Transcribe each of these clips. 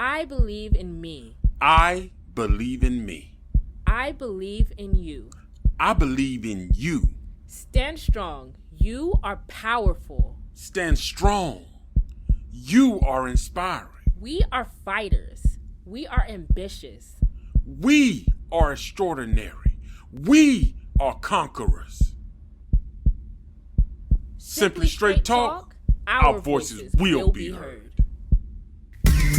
I believe in me. I believe in me. I believe in you. I believe in you. Stand strong. You are powerful. Stand strong. You are inspiring. We are fighters. We are ambitious. We are extraordinary. We are conquerors. Simply straight talk, our voices will be heard.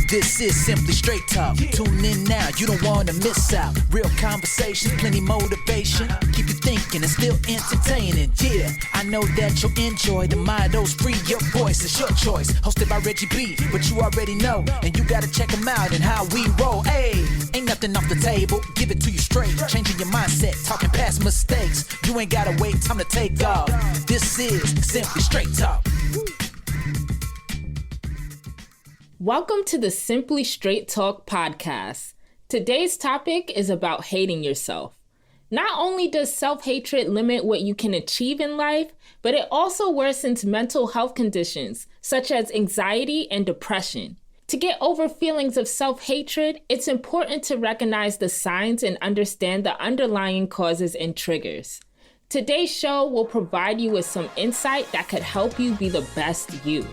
This is Simply Straight Talk. Tune in now, you don't want to miss out. Real conversation, plenty motivation. Keep you thinking and still entertaining. Yeah, I know that you'll enjoy the mottos free. Your voice is your choice. Hosted by Reggie B, but you already know. And you gotta check them out and how we roll. Hey, ain't nothing off the table. Give it to you straight. Changing your mindset, talking past mistakes. You ain't gotta wait, time to take off. This is Simply Straight Talk. Welcome to the Simply Straight Talk podcast. Today's topic is about hating yourself. Not only does self-hatred limit what you can achieve in life, but it also worsens mental health conditions such as anxiety and depression. To get over feelings of self-hatred, it's important to recognize the signs and understand the underlying causes and triggers. Today's show will provide you with some insight that could help you be the best you.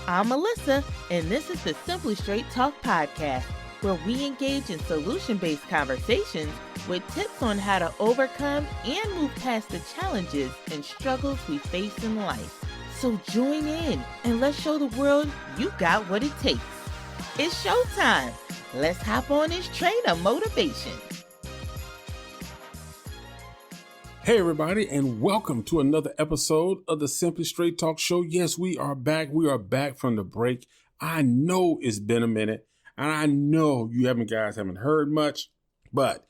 I'm Melissa, and this is the Simply Straight Talk podcast, where we engage in solution-based conversations with tips on how to overcome and move past the challenges and struggles we face in life. So join in and let's show the world you got what it takes. It's showtime. Let's hop on this train of motivation. Hey everybody, and welcome to another episode of the Simply Straight Talk Show. Yes, we are back. We are back from the break. I know it's been a minute, and I know you guys haven't heard much, but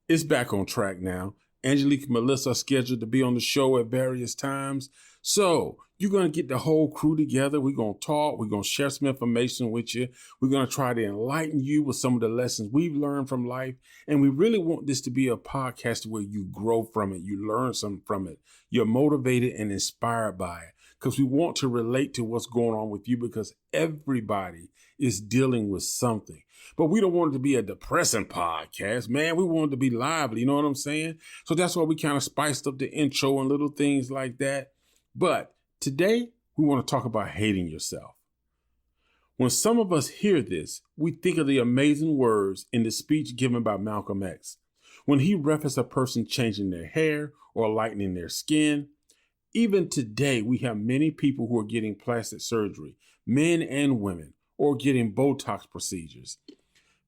it's back on track now. Angelique and Melissa are scheduled to be on the show at various times. So you're going to get the whole crew together. We're going to talk. We're going to share some information with you. We're going to try to enlighten you with some of the lessons we've learned from life. And we really want this to be a podcast where you grow from it. You learn something from it. You're motivated and inspired by it because we want to relate to what's going on with you because everybody is dealing with something. But we don't want it to be a depressing podcast, man. We want it to be lively. You know what I'm saying? So that's why we kind of spiced up the intro and little things like that. But today, we want to talk about hating yourself. When some of us hear this, we think of the amazing words in the speech given by Malcolm X. When he referenced a person changing their hair or lightening their skin. Even today, we have many people who are getting plastic surgery, men and women, or getting Botox procedures.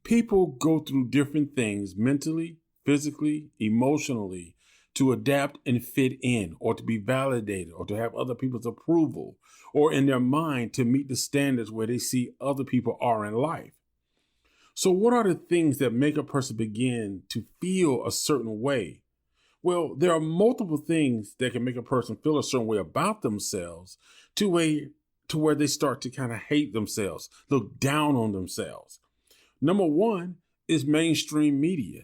People go through different things mentally, physically, emotionally, to adapt and fit in, or to be validated, or to have other people's approval, or in their mind to meet the standards where they see other people are in life. So what are the things that make a person begin to feel a certain way? Well, there are multiple things that can make a person feel a certain way about themselves to where they start to kind of hate themselves, look down on themselves. Number one is mainstream media.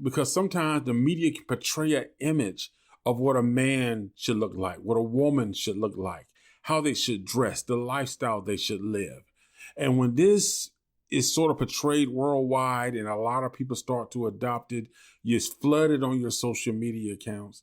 Because sometimes the media can portray an image of what a man should look like, what a woman should look like, how they should dress, the lifestyle they should live. And when this is sort of portrayed worldwide and a lot of people start to adopt it, it's flooded on your social media accounts,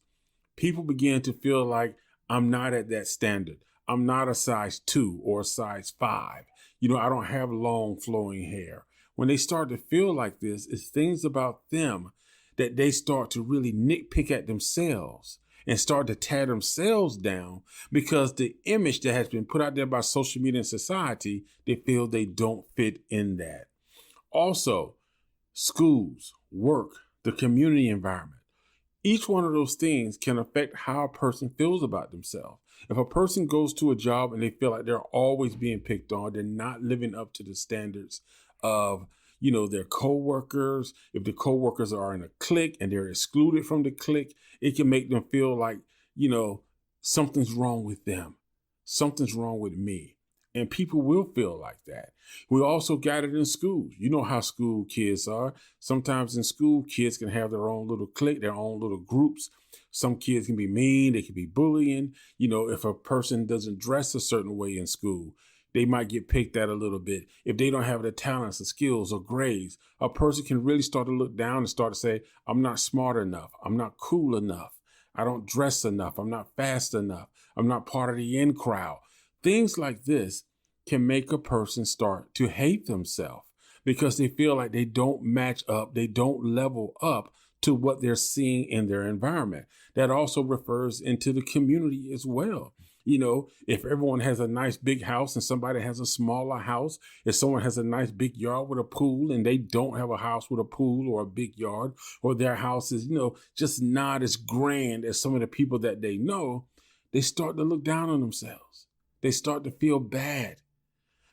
people begin to feel like I'm not at that standard. I'm not a size 2 or a size 5. I don't have long flowing hair. When they start to feel like this, it's things about them that they start to really nitpick at themselves and start to tear themselves down because the image that has been put out there by social media and society, they feel they don't fit in that. Also, schools, work, the community environment. Each one of those things can affect how a person feels about themselves. If a person goes to a job and they feel like they're always being picked on, they're not living up to the standards of, their coworkers. If the coworkers are in a clique and they're excluded from the clique, it can make them feel like, something's wrong with them. Something's wrong with me. And people will feel like that. We also got it in schools. You know how school kids are. Sometimes in school, kids can have their own little clique, their own little groups. Some kids can be mean. They can be bullying. If a person doesn't dress a certain way in school, they might get picked at a little bit. If they don't have the talents or skills or grades, a person can really start to look down and start to say, I'm not smart enough. I'm not cool enough. I don't dress enough. I'm not fast enough. I'm not part of the in crowd. Things like this can make a person start to hate themselves because they feel like they don't match up. They don't level up to what they're seeing in their environment. That also refers into the community as well. You know, if everyone has a nice big house and somebody has a smaller house, if someone has a nice big yard with a pool and they don't have a house with a pool or a big yard, or their house is, just not as grand as some of the people that they know, they start to look down on themselves. They start to feel bad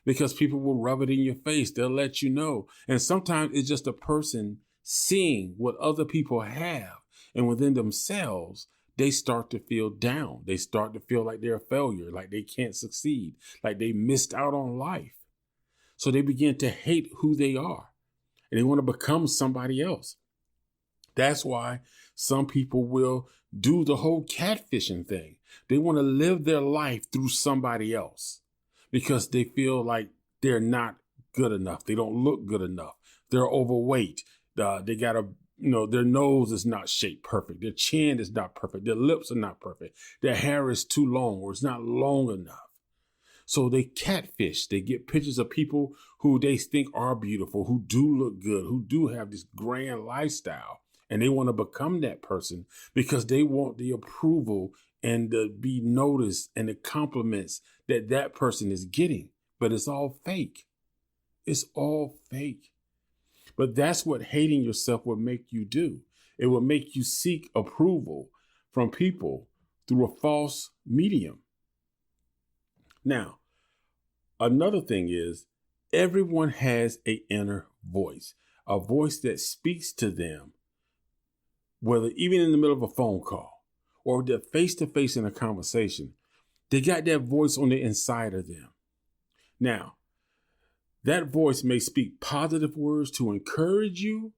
because people will rub it in your face. They'll let you know. And sometimes it's just a person seeing what other people have, and within themselves, they start to feel down. They start to feel like they're a failure, like they can't succeed, like they missed out on life. So they begin to hate who they are, and they want to become somebody else. That's why some people will do the whole catfishing thing. They want to live their life through somebody else because they feel like they're not good enough. They don't look good enough. They're overweight. They got their nose is not shaped perfect. Their chin is not perfect. Their lips are not perfect. Their hair is too long or it's not long enough. So they catfish. They get pictures of people who they think are beautiful, who do look good, who do have this grand lifestyle. And they want to become that person because they want the approval and to be noticed and the compliments that that person is getting. But it's all fake. It's all fake. But that's what hating yourself will make you do. It will make you seek approval from people through a false medium. Now, another thing is everyone has an inner voice, a voice that speaks to them, whether even in the middle of a phone call or they're face to face in a conversation. They got that voice on the inside of them. Now, that voice may speak positive words to encourage you,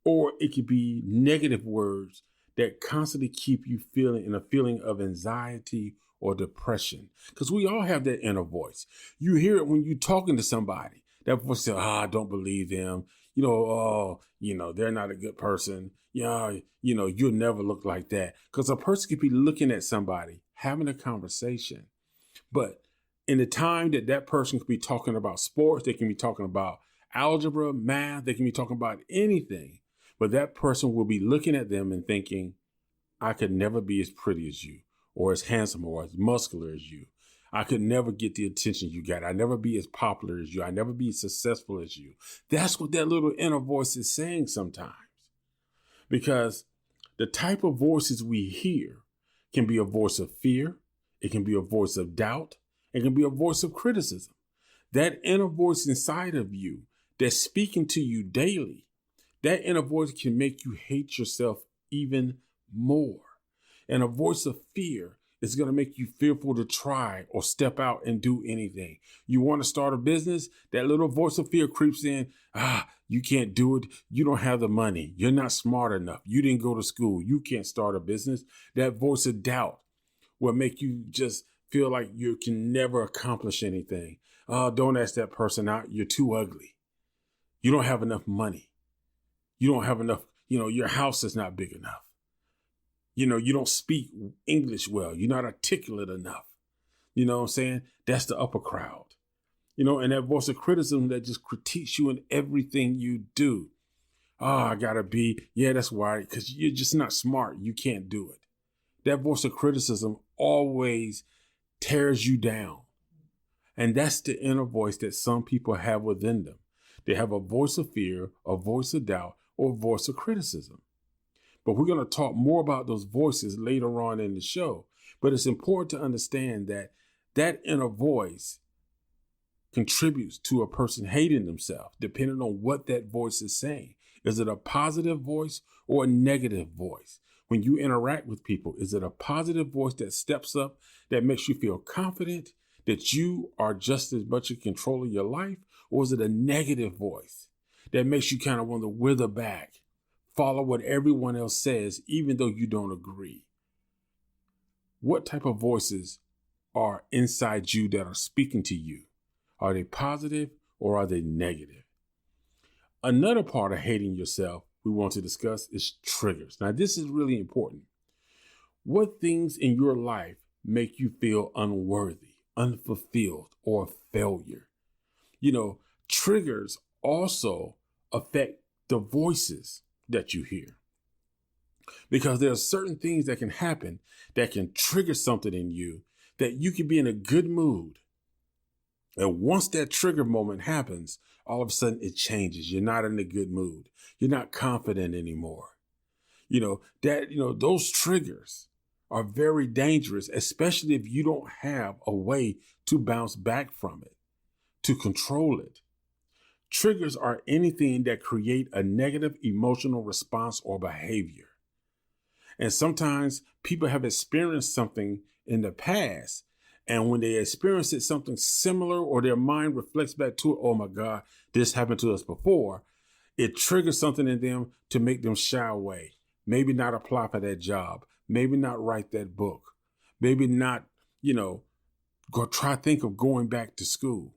or it could be negative words that constantly keep you feeling in a feeling of anxiety or depression. Because we all have that inner voice. You hear it when you're talking to somebody. That voice says, I don't believe them. They're not a good person. You'll never look like that. Because a person could be looking at somebody, having a conversation, but in the time that person could be talking about sports, they can be talking about algebra, math, they can be talking about anything. But that person will be looking at them and thinking, I could never be as pretty as you, or as handsome, or as muscular as you. I could never get the attention you got. I'd never be as popular as you. I'd never be as successful as you. That's what that little inner voice is saying sometimes. Because the type of voices we hear can be a voice of fear. It can be a voice of doubt. It can be a voice of criticism. That inner voice inside of you that's speaking to you daily, that inner voice can make you hate yourself even more. And a voice of fear is going to make you fearful to try or step out and do anything. You want to start a business, that little voice of fear creeps in. You can't do it. You don't have the money. You're not smart enough. You didn't go to school. You can't start a business. That voice of doubt will make you just feel like you can never accomplish anything. Don't ask that person out. You're too ugly. You don't have enough money. You don't have enough, your house is not big enough. You don't speak English well. You're not articulate enough. You know what I'm saying? That's the upper crowd. And that voice of criticism that just critiques you in everything you do. I gotta be, that's why, because you're just not smart. You can't do it. That voice of criticism always tears you down. And that's the inner voice that some people have within them. They have a voice of fear, a voice of doubt, or a voice of criticism. But we're going to talk more about those voices later on in the show. But it's important to understand that that inner voice contributes to a person hating themselves, depending on what that voice is saying. Is it a positive voice or a negative voice? When you interact with people, is it a positive voice that steps up, that makes you feel confident that you are just as much in control of your life? Or is it a negative voice that makes you kind of want to wither back, follow what everyone else says, even though you don't agree? What type of voices are inside you that are speaking to you? Are they positive or are they negative? Another part of hating yourself we want to discuss is triggers. Now, this is really important. What things in your life make you feel unworthy, unfulfilled, or a failure? Triggers also affect the voices that you hear. Because there are certain things that can happen that can trigger something in you that you can be in a good mood. And once that trigger moment happens, all of a sudden it changes. You're not in a good mood. You're not confident anymore. Those triggers are very dangerous, especially if you don't have a way to bounce back from it, to control it. Triggers are anything that create a negative emotional response or behavior. And sometimes people have experienced something in the past, and when they experience it, something similar, or their mind reflects back to it, oh my God, this happened to us before, it triggers something in them to make them shy away. Maybe not apply for that job. Maybe not write that book. Maybe not, think of going back to school.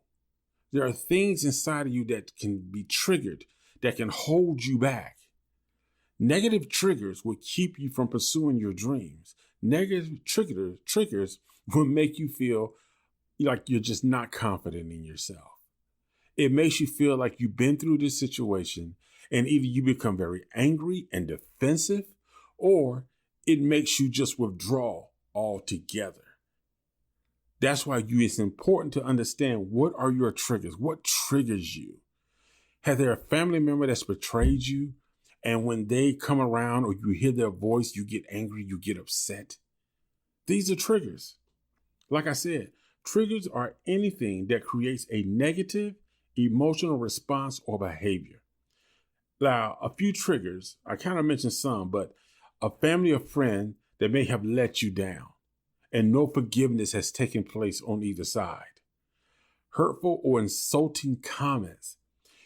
There are things inside of you that can be triggered, that can hold you back. Negative triggers will keep you from pursuing your dreams. Negative triggers will make you feel like you're just not confident in yourself. It makes you feel like you've been through this situation, and either you become very angry and defensive, or it makes you just withdraw altogether. That's why it's important to understand, what are your triggers? What triggers you? Have there a family member that's betrayed you, and when they come around or you hear their voice, you get angry, you get upset? These are triggers. Like I said, triggers are anything that creates a negative emotional response or behavior. Now, a few triggers, I kind of mentioned some, but a family or friend that may have let you down, and no forgiveness has taken place on either side. Hurtful or insulting comments.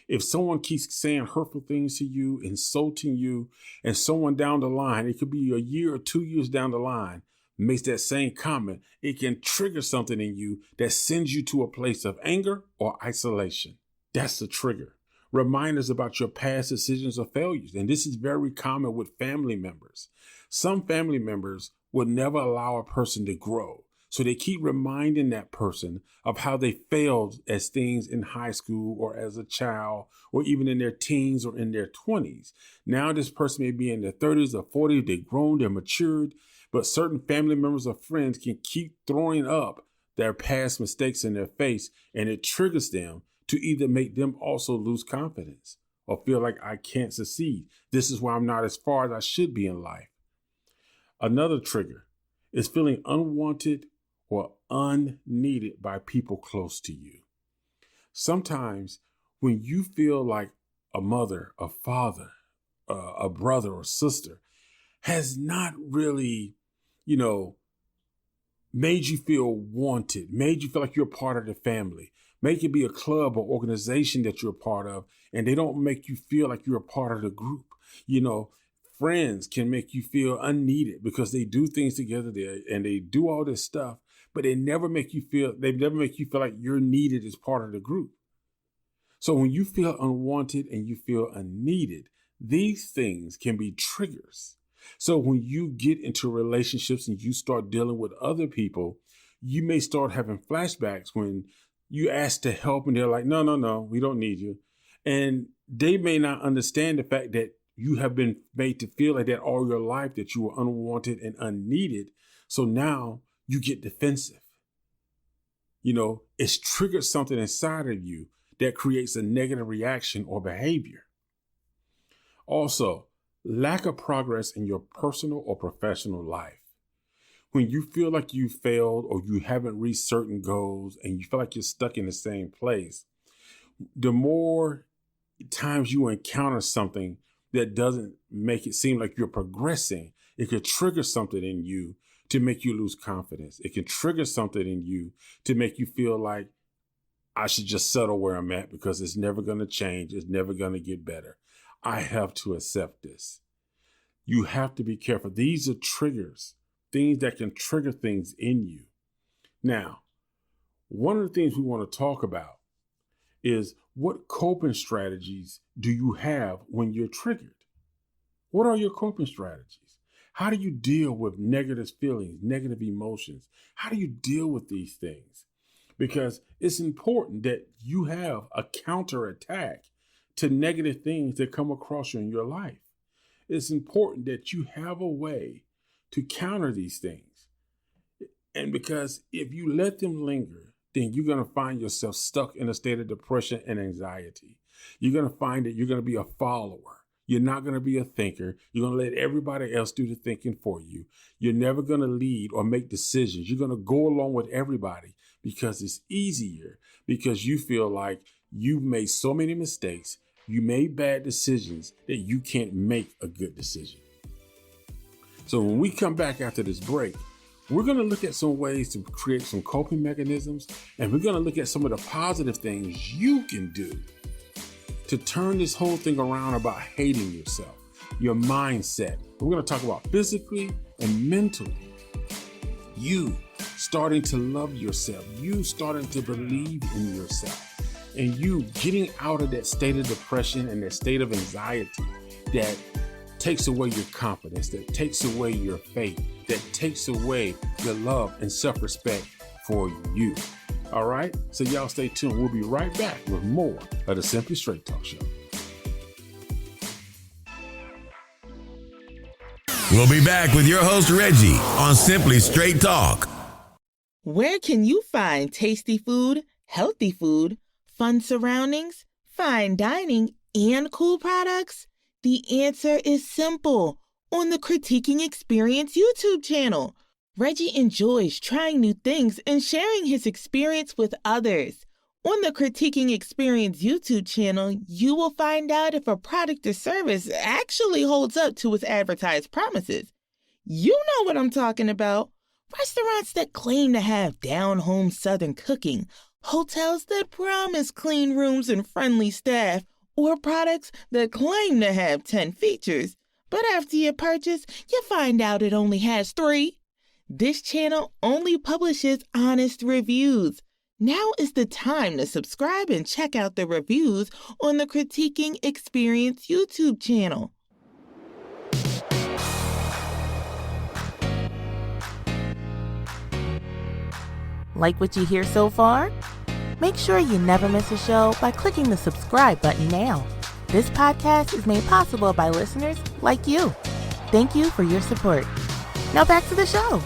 If someone keeps saying hurtful things to you, insulting you, and someone down the line, it could be a year or 2 years down the line, makes that same comment, it can trigger something in you that sends you to a place of anger or isolation. That's a trigger. Reminders about your past decisions or failures. And this is very common with family members. Some family members will never allow a person to grow. So they keep reminding that person of how they failed as things in high school or as a child, or even in their teens or in their 20s. Now this person may be in their 30s or 40s. They've grown, they're matured, but certain family members or friends can keep throwing up their past mistakes in their face, and it triggers them to either make them also lose confidence or feel like, I can't succeed. This is why I'm not as far as I should be in life. Another trigger is feeling unwanted or unneeded by people close to you. Sometimes when you feel like a mother, a father, a brother or sister has not really, made you feel wanted, made you feel like you're part of the family, make it be a club or organization that you're a part of, and they don't make you feel like you're a part of the group. Friends can make you feel unneeded because they do things together there and they do all this stuff, but they never make you feel like you're needed as part of the group. So when you feel unwanted and you feel unneeded, these things can be triggers. So when you get into relationships and you start dealing with other people, you may start having flashbacks when you ask to help and they're like, no, we don't need you. And they may not understand the fact that you have been made to feel like that all your life, that you were unwanted and unneeded. So now you get defensive. It's triggered something inside of you that creates a negative reaction or behavior. Also, lack of progress in your personal or professional life. When you feel like you failed or you haven't reached certain goals and you feel like you're stuck in the same place, the more times you encounter something that doesn't make it seem like you're progressing, it could trigger something in you to make you lose confidence. It can trigger something in you to make you feel like, I should just settle where I'm at because it's never going to change. It's never going to get better. I have to accept this. You have to be careful. These are triggers, things that can trigger things in you. Now, one of the things we want to talk about is what coping strategies do you have when you're triggered? What are your coping strategies? How do you deal with negative feelings, negative emotions? How do you deal with these things? Because it's important that you have a counterattack to negative things that come across you in your life. It's important that you have a way to counter these things. And because if you let them linger, then you're going to find yourself stuck in a state of depression and anxiety. You're going to find that you're going to be a follower. You're not going to be a thinker. You're going to let everybody else do the thinking for you. You're never going to lead or make decisions. You're going to go along with everybody because it's easier, because you feel like you've made so many mistakes. You made bad decisions that you can't make a good decision. So when we come back after this break, we're going to look at some ways to create some coping mechanisms, and we're going to look at some of the positive things you can do to turn this whole thing around about hating yourself, your mindset. We're going to talk about physically and mentally. You starting to love yourself, you starting to believe in yourself, and you getting out of that state of depression and that state of anxiety that takes away your confidence, that takes away your faith, that takes away your love and self-respect for you. All right? So y'all stay tuned. We'll be right back with more of the Simply Straight Talk Show. We'll be back with your host, Reggie, on Simply Straight Talk. Where can you find tasty food, healthy food, fun surroundings, fine dining, and cool products? The answer is simple. On the Critiquing Experience YouTube channel. Reggie enjoys trying new things and sharing his experience with others. On the Critiquing Experience YouTube channel, you will find out if a product or service actually holds up to its advertised promises. You know what I'm talking about. Restaurants that claim to have down-home Southern cooking, hotels that promise clean rooms and friendly staff, or products that claim to have 10 features, but after you purchase, you find out it only has 3. This channel only publishes honest reviews. Now is the time to subscribe and check out the reviews on the Critiquing Experience YouTube channel. Like what you hear so far? Make sure you never miss a show by clicking the subscribe button now. This podcast is made possible by listeners like you. Thank you for your support. Now back to the show.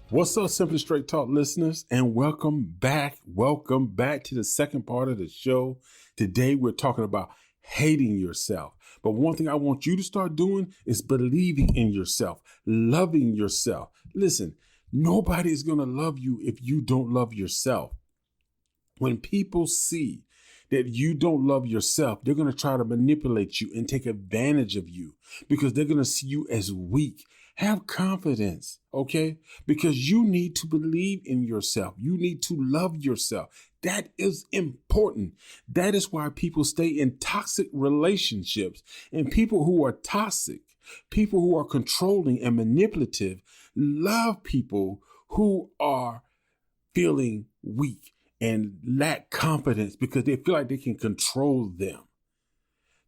What's up, Simply Straight Talk listeners, and welcome back. Welcome back to the second part of the show. Today, we're talking about hating yourself. But one thing I want you to start doing is believing in yourself, loving yourself. Listen, nobody's going to love you if you don't love yourself. When people see that you don't love yourself, they're going to try to manipulate you and take advantage of you because they're going to see you as weak. Have confidence, okay? Because you need to believe in yourself. You need to love yourself. That is important. That is why people stay in toxic relationships. And people who are toxic, people who are controlling and manipulative, love people who are feeling weak and lack confidence because they feel like they can control them.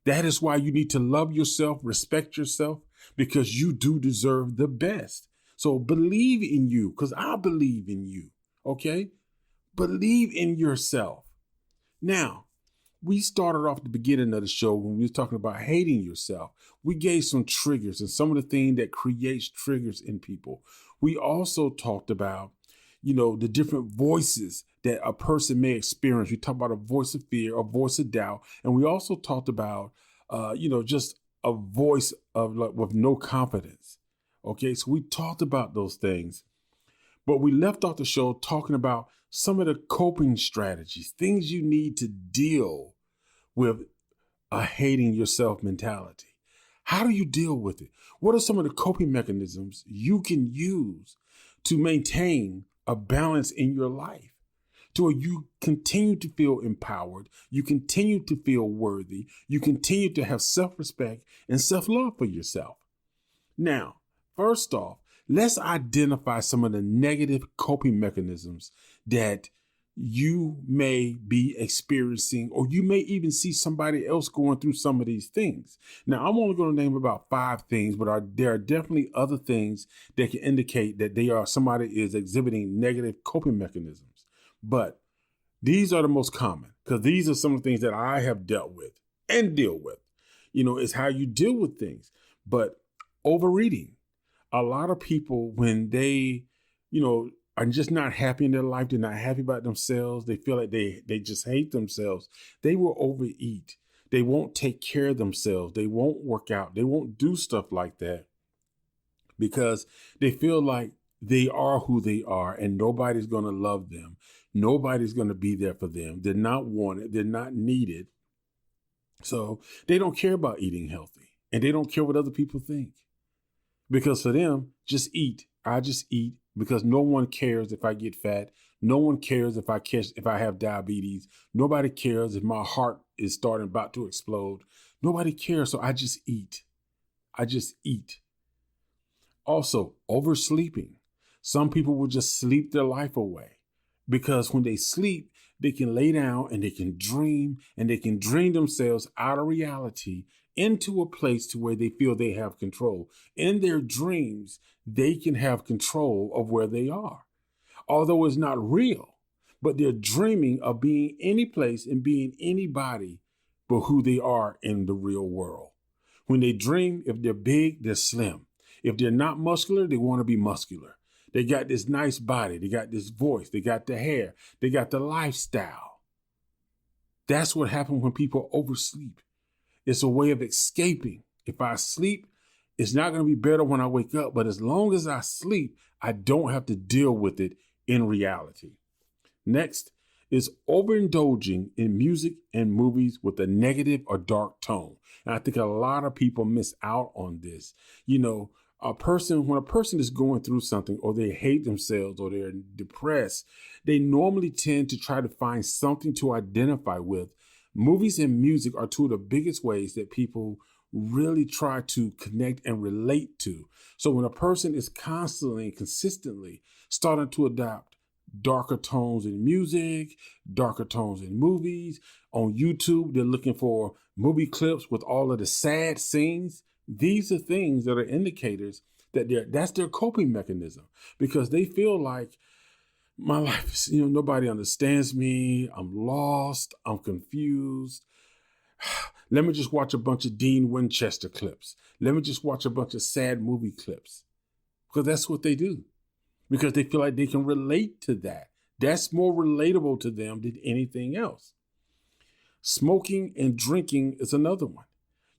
That is why you need to love yourself, respect yourself, because you do deserve the best. So believe in you, because I believe in you, okay? Believe in yourself. Now, we started off at the beginning of the show when we were talking about hating yourself. We gave some triggers and some of the things that creates triggers in people. We also talked about, the different voices that a person may experience. We talked about a voice of fear, a voice of doubt. And we also talked about, just a voice of with no confidence. Okay, so we talked about those things, but we left off the show talking about some of the coping strategies, things you need to deal with a hating yourself mentality. How do you deal with it? What are some of the coping mechanisms you can use to maintain a balance in your life to where you continue to feel empowered, you continue to feel worthy, you continue to have self-respect and self-love for yourself? Now, first off, let's identify some of the negative coping mechanisms that you may be experiencing, or you may even see somebody else going through some of these things. Now, I'm only going to name about 5 things, but there are definitely other things that can indicate that somebody is exhibiting negative coping mechanisms. But these are the most common, because these are some of the things that I have dealt with and deal with. It's how you deal with things. But overeating, a lot of people, when they, are just not happy in their life, they're not happy about themselves, they feel like they just hate themselves, they will overeat. They won't take care of themselves. They won't work out. They won't do stuff like that because they feel like they are who they are and nobody's going to love them. Nobody's going to be there for them. They're not wanted. They're not needed. So they don't care about eating healthy, and they don't care what other people think, because for them, just eat. I just eat because no one cares if I get fat. No one cares if I have diabetes. Nobody cares if my heart is about to explode. Nobody cares. So I just eat. I just eat. Also, oversleeping. Some people will just sleep their life away, because when they sleep, they can lay down and they can dream themselves out of reality into a place to where they feel they have control. In their dreams, they can have control of where they are, although it's not real, but they're dreaming of being any place and being anybody but who they are in the real world. When they dream, if they're big, they're slim. If they're not muscular, they want to be muscular. They got this nice body. They got this voice. They got the hair. They got the lifestyle. That's what happens when people oversleep. It's a way of escaping. If I sleep, it's not going to be better when I wake up. But as long as I sleep, I don't have to deal with it in reality. Next is overindulging in music and movies with a negative or dark tone. And I think a lot of people miss out on this. When a person is going through something, or they hate themselves, or they're depressed, they normally tend to try to find something to identify with. Movies and music are 2 of the biggest ways that people really try to connect and relate to. So when a person is constantly and consistently starting to adopt darker tones in music, darker tones in movies, on YouTube, they're looking for movie clips with all of the sad scenes. These are things that are indicators that that's their coping mechanism, because they feel like, my life is, nobody understands me. I'm lost. I'm confused. Let me just watch a bunch of Dean Winchester clips. Let me just watch a bunch of sad movie clips, because that's what they do, because they feel like they can relate to that. That's more relatable to them than anything else. Smoking and drinking is another one.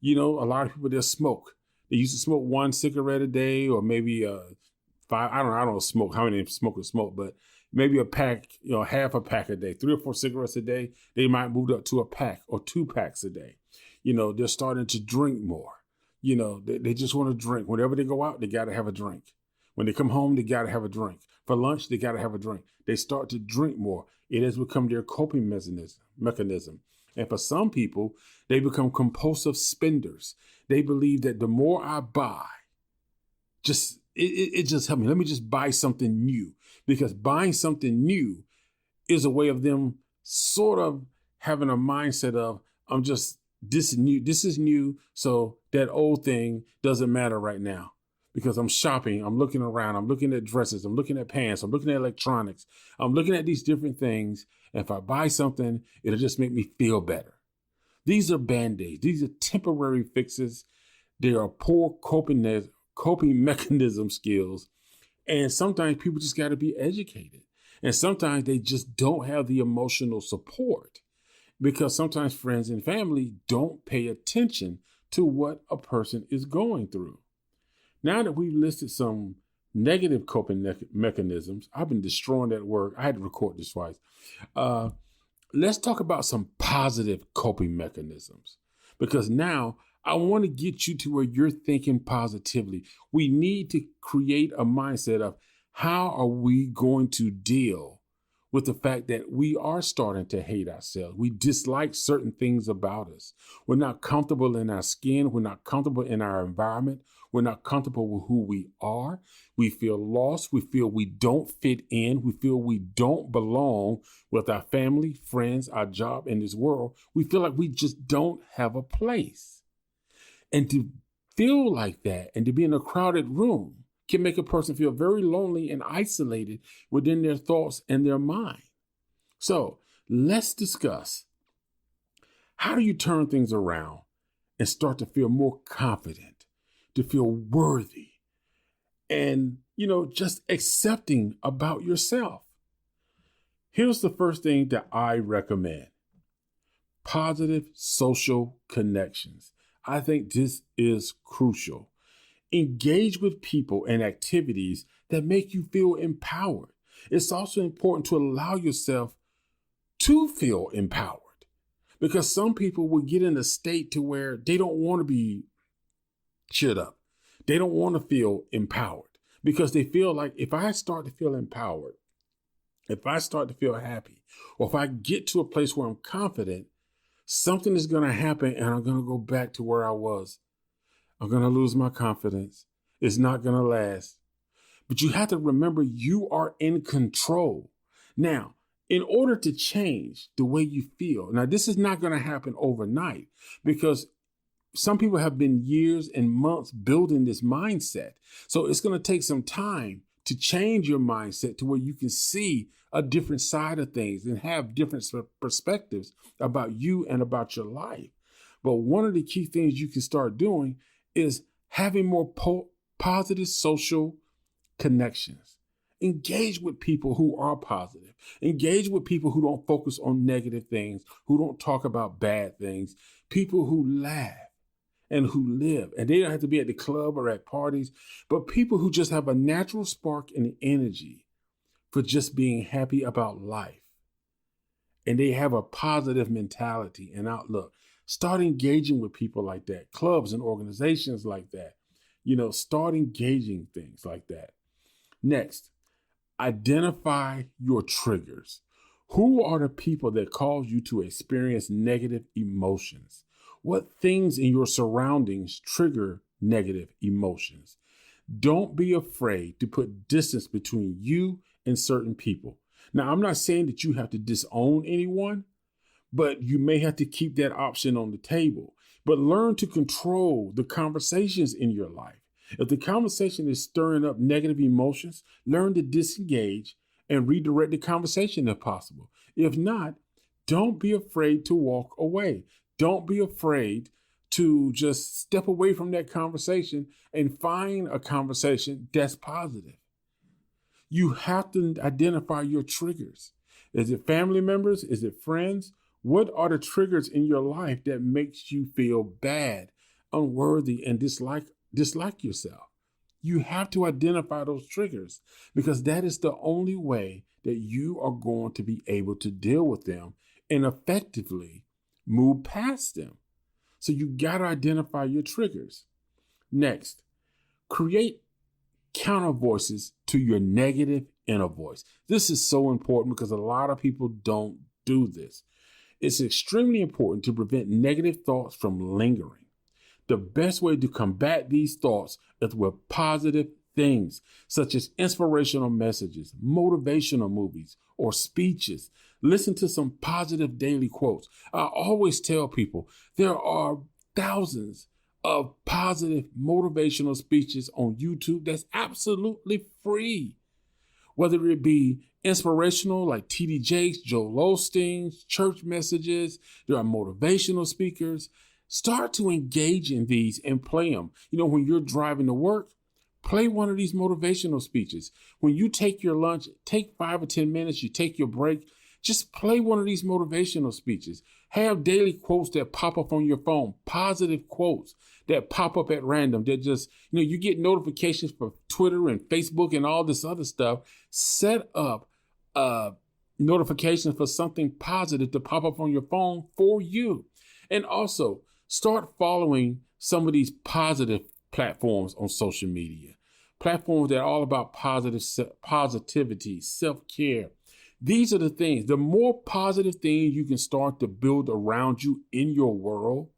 A lot of people, they smoke. They used to smoke 1 cigarette a day, or maybe 5. I don't smoke how many smokers smoke, but maybe a pack, half a pack a day, 3 or 4 cigarettes a day. They might move up to a pack or 2 packs a day. They're starting to drink more. They just want to drink. Whenever they go out, they got to have a drink. When they come home, they got to have a drink. For lunch, they got to have a drink. They start to drink more. It has become their coping mechanism. And for some people, they become compulsive spenders. They believe that the more I buy, it just helps me. Let me just buy something new, because buying something new is a way of them sort of having a mindset of, this is new. So that old thing doesn't matter right now, because I'm shopping. I'm looking around. I'm looking at dresses. I'm looking at pants. I'm looking at electronics. I'm looking at these different things. And if I buy something, it'll just make me feel better. These are Band-Aids. These are temporary fixes. They are poor coping mechanism skills. And sometimes people just got to be educated. And sometimes they just don't have the emotional support, because sometimes friends and family don't pay attention to what a person is going through. Now that we've listed some negative coping mechanisms, I've been destroying that word. I had to record this twice. Let's talk about some positive coping mechanisms, because now I want to get you to where you're thinking positively. We need to create a mindset of, how are we going to deal with the fact that we are starting to hate ourselves? We dislike certain things about us. We're not comfortable in our skin. We're not comfortable in our environment. We're not comfortable with who we are. We feel lost. We feel we don't fit in. We feel we don't belong with our family, friends, our job in this world. We feel like we just don't have a place. And to feel like that and to be in a crowded room can make a person feel very lonely and isolated within their thoughts and their mind. So let's discuss, how do you turn things around and start to feel more confident, to feel worthy, and, just accepting about yourself? Here's the first thing that I recommend: positive social connections. I think this is crucial. Engage with people and activities that make you feel empowered. It's also important to allow yourself to feel empowered, because some people will get in a state to where they don't want to be cheered up. They don't want to feel empowered because they feel like, if I start to feel empowered, if I start to feel happy, or if I get to a place where I'm confident, something is going to happen and I'm going to go back to where I was. I'm going to lose my confidence. It's not going to last. But you have to remember, you are in control. Now, in order to change the way you feel, now this is not going to happen overnight, because some people have been years and months building this mindset. So it's going to take some time to change your mindset to where you can see a different side of things and have different perspectives about you and about your life. But one of the key things you can start doing is having more positive social connections. Engage with people who are positive. Engage with people who don't focus on negative things, who don't talk about bad things, people who laugh and who live. And they don't have to be at the club or at parties, but people who just have a natural spark and energy for just being happy about life. And they have a positive mentality and outlook. Start engaging with people like that, clubs and organizations like that. Start engaging things like that. Next, identify your triggers. Who are the people that cause you to experience negative emotions? What things in your surroundings trigger negative emotions? Don't be afraid to put distance between you and certain people. Now, I'm not saying that you have to disown anyone, but you may have to keep that option on the table. But learn to control the conversations in your life. If the conversation is stirring up negative emotions, learn to disengage and redirect the conversation if possible. If not, don't be afraid to walk away. Don't be afraid to just step away from that conversation and find a conversation that's positive. You have to identify your triggers. Is it family members? Is it friends? What are the triggers in your life that makes you feel bad, unworthy, and dislike yourself? You have to identify those triggers, because that is the only way that you are going to be able to deal with them and effectively move past them. So you got to identify your triggers. Next, create counter voices to your negative inner voice. This is so important because a lot of people don't do this. It's extremely important to prevent negative thoughts from lingering. The best way to combat these thoughts is with positive things, such as inspirational messages, motivational movies, or speeches. Listen to some positive daily quotes. I always tell people there are thousands of positive motivational speeches on YouTube that's absolutely free. Whether it be inspirational like T.D. Jakes, Joel Osteen's, church messages, there are motivational speakers. Start to engage in these and play them. When you're driving to work, play one of these motivational speeches. When you take your lunch, take 5 or 10 minutes, you take your break, just play one of these motivational speeches. Have daily quotes that pop up on your phone, positive quotes that pop up at random. That just, you get notifications for Twitter and Facebook and all this other stuff. Set up notifications for something positive to pop up on your phone for you. And also start following some of these positive platforms on social media, platforms that are all about positivity, self-care. These are the things. The more positive things you can start to build around you in your world,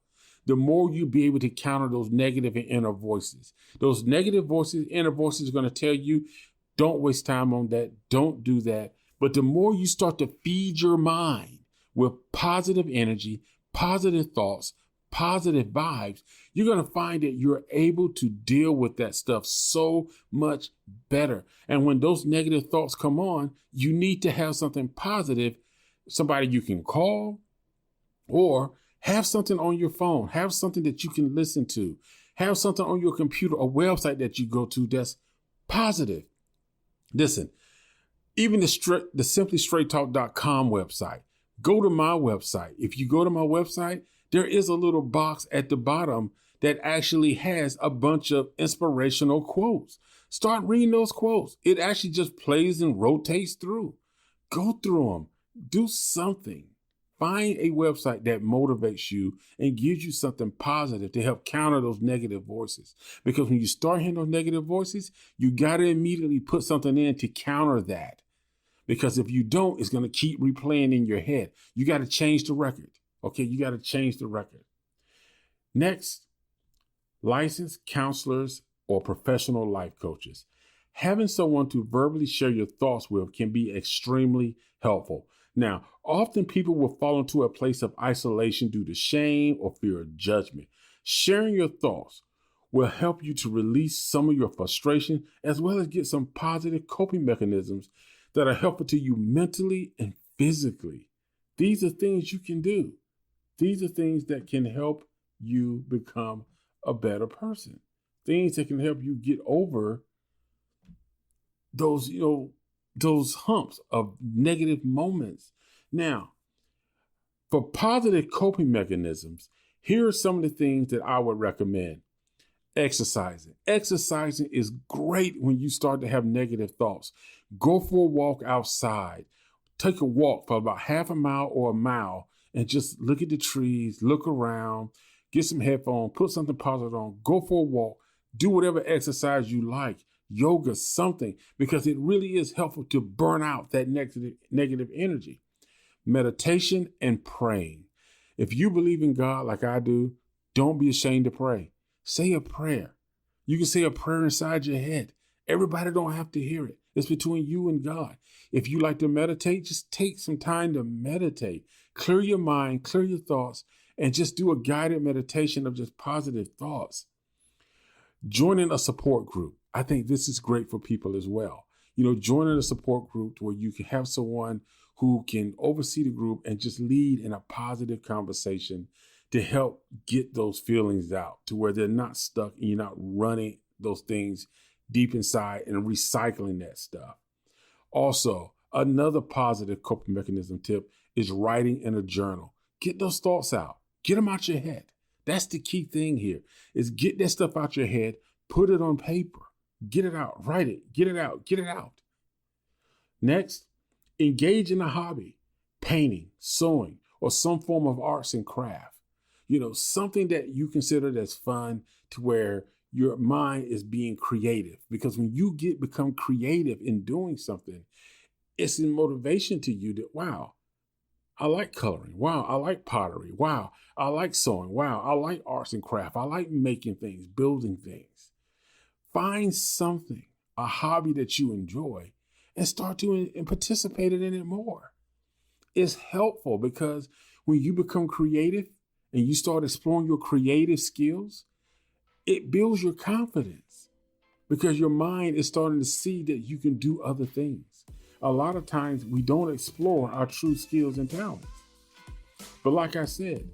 the more you'll be able to counter those negative and inner voices. Those negative voices, inner voices are going to tell you, don't waste time on that. Don't do that. But the more you start to feed your mind with positive energy, positive thoughts, positive vibes, you're going to find that you're able to deal with that stuff so much better. And when those negative thoughts come on, you need to have something positive, somebody you can call, or have something on your phone, have something that you can listen to, have something on your computer, a website that you go to that's positive. Listen, even the simplystraighttalk.com website, go to my website. If you go to my website, there is a little box at the bottom that actually has a bunch of inspirational quotes. Start reading those quotes. It actually just plays and rotates through. Go through them. Do something. Find a website that motivates you and gives you something positive to help counter those negative voices. Because when you start hearing those negative voices, you got to immediately put something in to counter that. Because if you don't, it's going to keep replaying in your head. You got to change the record. Okay, you got to change the record. Next, licensed counselors or professional life coaches. Having someone to verbally share your thoughts with can be extremely helpful. Now, often people will fall into a place of isolation due to shame or fear of judgment. Sharing your thoughts will help you to release some of your frustration as well as get some positive coping mechanisms that are helpful to you mentally and physically. These are things you can do. These are things that can help you become a better person. Things that can help you get over those humps of negative moments. Now, for positive coping mechanisms, here are some of the things that I would recommend. Exercising. Exercising is great when you start to have negative thoughts. Go for a walk outside. Take a walk for about half a mile or a mile and just look at the trees, look around, get some headphones, put something positive on, go for a walk, do whatever exercise you like, yoga, something, because it really is helpful to burn out that negative energy. Meditation and praying. If you believe in God like I do, don't be ashamed to pray. Say a prayer. You can say a prayer inside your head. Everybody don't have to hear it. It's between you and God. If you like to meditate, just take some time to meditate. Clear your mind, clear your thoughts, and just do a guided meditation of just positive thoughts. Joining a support group. I think this is great for people as well. Joining a support group where you can have someone who can oversee the group and just lead in a positive conversation to help get those feelings out to where they're not stuck and you're not running those things deep inside and recycling that stuff. Also, another positive coping mechanism tip is writing in a journal. Get those thoughts out. Get them out your head. That's the key thing here is get that stuff out your head, put it on paper, get it out, write it, get it out, get it out. Next, engage in a hobby, painting, sewing, or some form of arts and craft. Something that you consider that's fun to where your mind is being creative. Because when you become creative in doing something, it's a motivation to you that, wow, I like coloring. Wow, I like pottery. Wow, I like sewing. Wow, I like arts and craft. I like making things, building things. Find something, a hobby that you enjoy, and start doing and participating in it more. It's helpful because when you become creative and you start exploring your creative skills, it builds your confidence because your mind is starting to see that you can do other things. A lot of times we don't explore our true skills and talents. But like I said,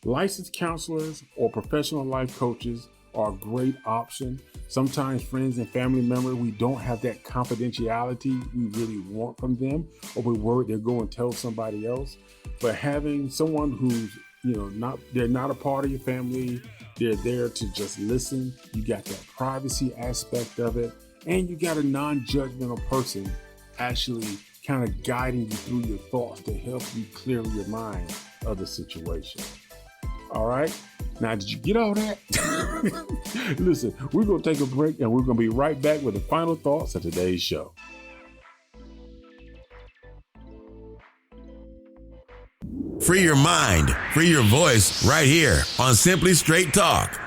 licensed counselors or professional life coaches are a great option. Sometimes friends and family members, we don't have that confidentiality we really want from them, or we're worried they'll go and tell somebody else. But having someone who's, they're not a part of your family, they're there to just listen. You got that privacy aspect of it, and you got a non-judgmental person actually kind of guiding you through your thoughts to help you clear your mind of the situation. All right. Now, did you get all that? Listen, we're going to take a break and we're going to be right back with the final thoughts of today's show. Free your mind, free your voice right here on Simply Straight Talk.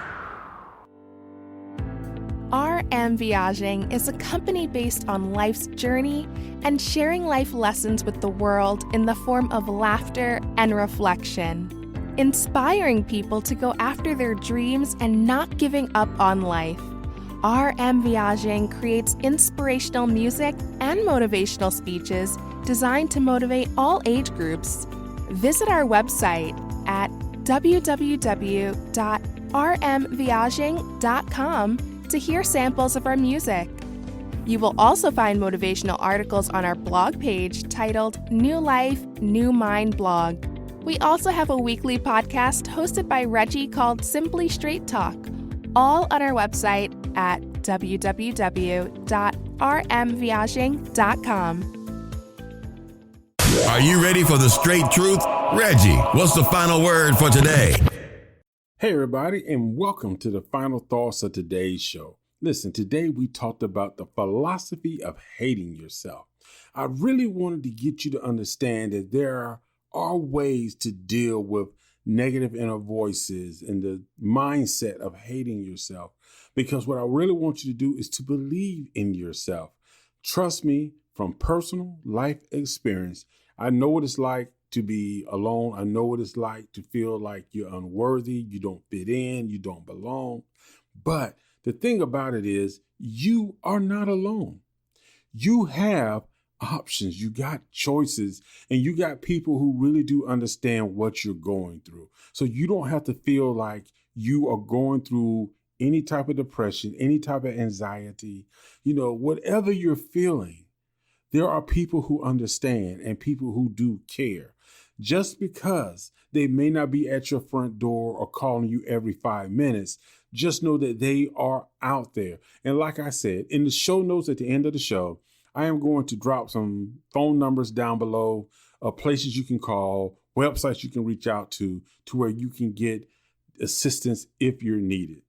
RM Viaging is a company based on life's journey and sharing life lessons with the world in the form of laughter and reflection, inspiring people to go after their dreams and not giving up on life. RM Viaging creates inspirational music and motivational speeches designed to motivate all age groups. Visit our website at www.rmviaging.com to hear samples of our music. You will also find motivational articles on our blog page titled New Life, New Mind Blog. We also have a weekly podcast hosted by Reggie called Simply Straight Talk, all on our website at www.rmviaging.com. Are you ready for the straight truth? Reggie, what's the final word for today? Hey, everybody, and welcome to the final thoughts of today's show. Listen, today we talked about the philosophy of hating yourself. I really wanted to get you to understand that there are ways to deal with negative inner voices and the mindset of hating yourself, because what I really want you to do is to believe in yourself. Trust me, from personal life experience, I know what it's like to be alone. I know what it's like to feel like you're unworthy, you don't fit in, you don't belong. But the thing about it is, you are not alone. You have options, you got choices, and you got people who really do understand what you're going through. So you don't have to feel like you are going through any type of depression, any type of anxiety, whatever you're feeling. There are people who understand and people who do care. Just because they may not be at your front door or calling you every 5 minutes, just know that they are out there. And like I said, in the show notes at the end of the show, I am going to drop some phone numbers down below, places you can call, websites you can reach out to where you can get assistance if you're needed.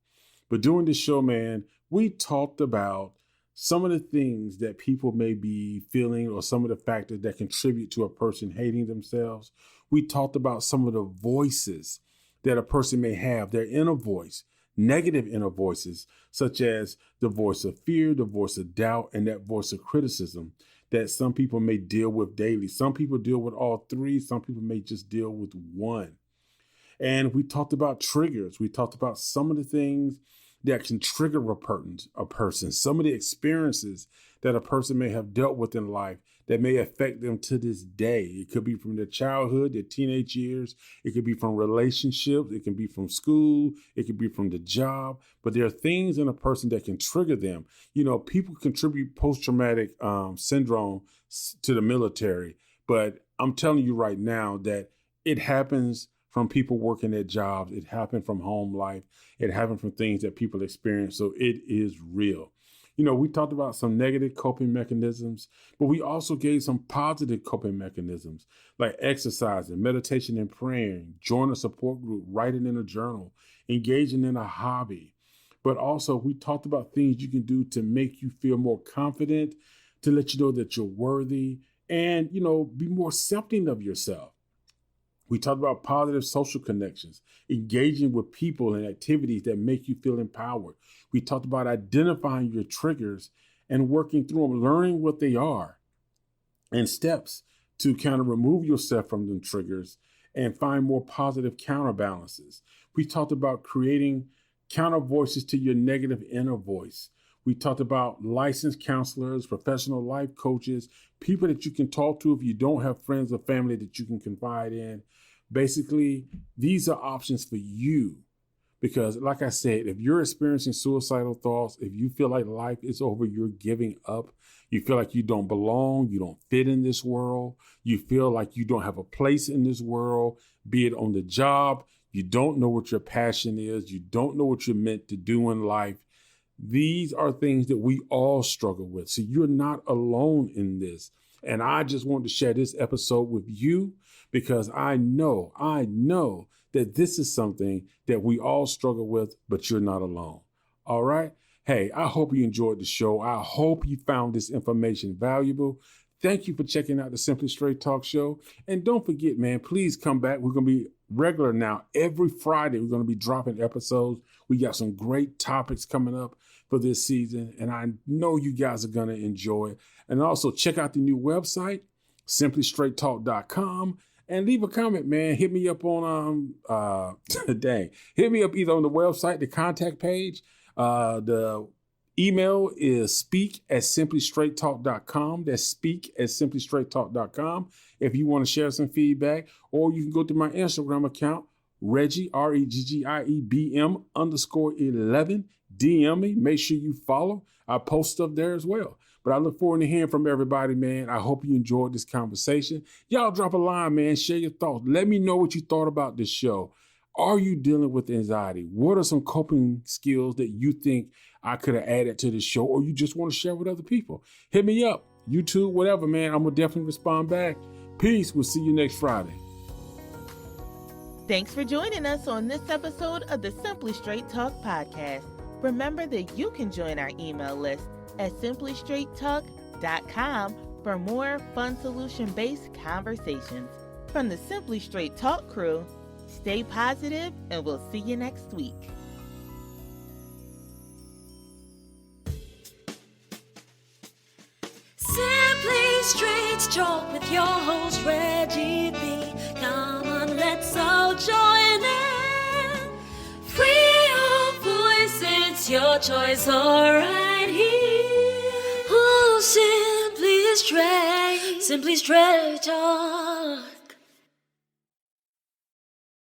But during this show, man, we talked about some of the things that people may be feeling or some of the factors that contribute to a person hating themselves. We talked about some of the voices that a person may have, their inner voice, negative inner voices, such as the voice of fear, the voice of doubt, and that voice of criticism that some people may deal with daily. Some people deal with all three. Some people may just deal with one. And we talked about triggers. We talked about some of the things that can trigger a person, some of the experiences that a person may have dealt with in life that may affect them to this day. It could be from their childhood, their teenage years. It could be from relationships. It can be from school. It could be from the job. But there are things in a person that can trigger them. People contribute post-traumatic syndrome to the military. But I'm telling you right now that it happens from people working at jobs. It happened from home life. It happened from things that people experience. So it is real. We talked about some negative coping mechanisms, but we also gave some positive coping mechanisms like exercising, meditation and praying, join a support group, writing in a journal, engaging in a hobby. But also we talked about things you can do to make you feel more confident, to let you know that you're worthy and, be more accepting of yourself. We talked about positive social connections, engaging with people and activities that make you feel empowered. We talked about identifying your triggers and working through them, learning what they are, and steps to kind of remove yourself from them triggers and find more positive counterbalances. We talked about creating counter voices to your negative inner voice. We talked about licensed counselors, professional life coaches, people that you can talk to if you don't have friends or family that you can confide in. Basically, these are options for you because, like I said, if you're experiencing suicidal thoughts, if you feel like life is over, you're giving up, you feel like you don't belong, you don't fit in this world, you feel like you don't have a place in this world, be it on the job, you don't know what your passion is, you don't know what you're meant to do in life. These are things that we all struggle with. So you're not alone in this. And I just wanted to share this episode with you because I know that this is something that we all struggle with, but you're not alone. All right. Hey, I hope you enjoyed the show. I hope you found this information valuable. Thank you for checking out the Simply Straight Talk Show. And don't forget, man, please come back. We're going to be regular now. Every Friday, we're going to be dropping episodes. We got some great topics coming up for this season, and I know you guys are going to enjoy it. And also check out the new website, simplystraighttalk.com, and leave a comment, man. Hit me up on hit me up either on the website, the contact page. The email is speak@simplystraighttalk.com. That's speak@simplystraighttalk.com. If you want to share some feedback, or you can go to my Instagram account, Reggie, REGGIEBM_11. DM me. Make sure you follow. I post stuff there as well. But I look forward to hearing from everybody, man. I hope you enjoyed this conversation. Y'all drop a line, man. Share your thoughts. Let me know what you thought about this show. Are you dealing with anxiety? What are some coping skills that you think I could have added to this show, or you just want to share with other people? Hit me up. YouTube, whatever, man. I'm going to definitely respond back. Peace. We'll see you next Friday. Thanks for joining us on this episode of the Simply Straight Talk podcast. Remember that you can join our email list at simplystraighttalk.com for more fun solution-based conversations. From the Simply Straight Talk crew, stay positive and we'll see you next week. Simply Straight Talk with your host Reggie B. Come on, let's all join in. Free your voice, it's your choice, all right here. Oh, Simply Straight Talk.